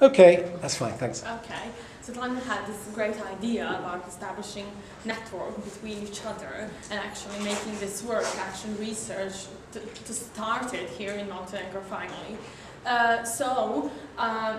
Okay, that's fine, thanks. Okay, so Glenn had this great idea about establishing network between each other and actually making this work, action research, to start it here in Montenegro finally. So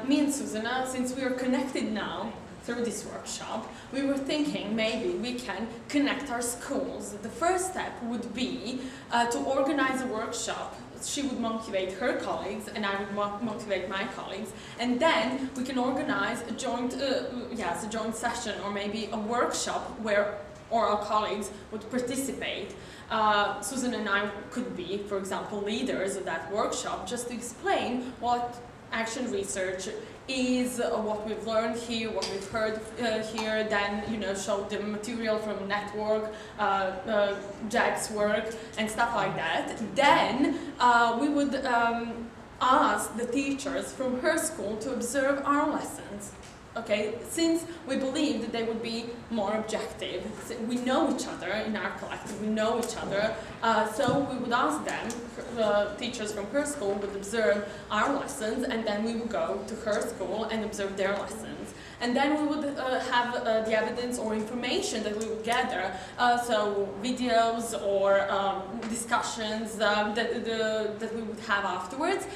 me and Susanna, since we are connected now through this workshop, we were thinking maybe we can connect our schools. The first step would be to organize a workshop. She would motivate her colleagues and I would motivate my colleagues, and then we can organize a joint, a joint session or maybe a workshop where all our colleagues would participate. Susan and I could be, for example, leaders of that workshop, just to explain what action research is, what we've learned here, what we've heard here, then show the material from network, Jack's work and stuff like that. Then we would ask the teachers from her school to observe our lessons. Okay, since we believe that they would be more objective. We know each other in our collective, we know each other, so we would ask them, teachers from her school would observe our lessons, and then we would go to her school and observe their lessons. And then we would have the evidence or information that we would gather, so videos or discussions that we would have afterwards.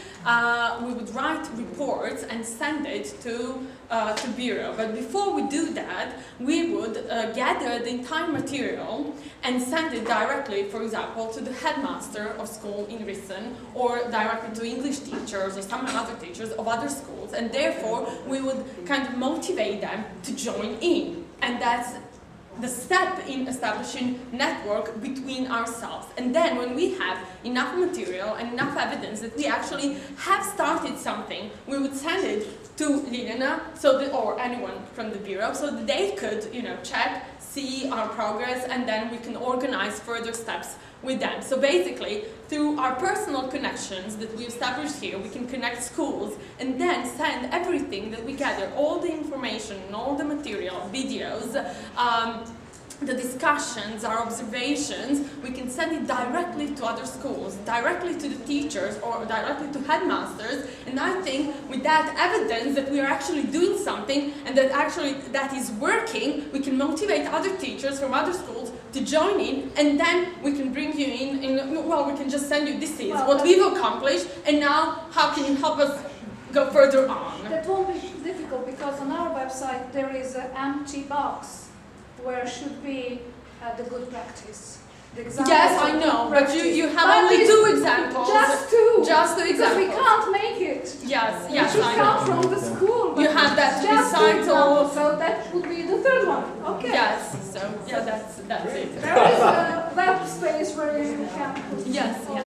We would write reports and send it to Bureau. But before we do that, we would gather the entire material and send it directly, for example, to the headmaster of school in Risen, or directly to English teachers or some other teachers of other schools, and therefore we would kind of motivate them to join in. And that's the step in establishing network between ourselves. And then when we have enough material and enough evidence that we actually have started something, we would send it to Liliana or anyone from the Bureau, so that they could check, see our progress, and then we can organize further steps with them. So basically, through our personal connections that we established here, we can connect schools and then send everything that we gather, all the information, all the material, videos, the discussions, our observations, we can send it directly to other schools, directly to the teachers or directly to headmasters. And I think with that evidence that we are actually doing something and that actually that is working, we can motivate other teachers from other schools to join in, and then we can bring you in well, we can just send you, this is what we've accomplished, and now how can you help us go further on? That won't be difficult, because on our website there is an empty box where should be the good practice. The examples. Yes, I know, but you have only two examples. Just two. Just two examples. Because we can't make it. Yes, It should I come know. from the school. You have that just recital. So that would be the third one. Okay. Yes, so yeah, that's it. There is a web space where you can put. Yes.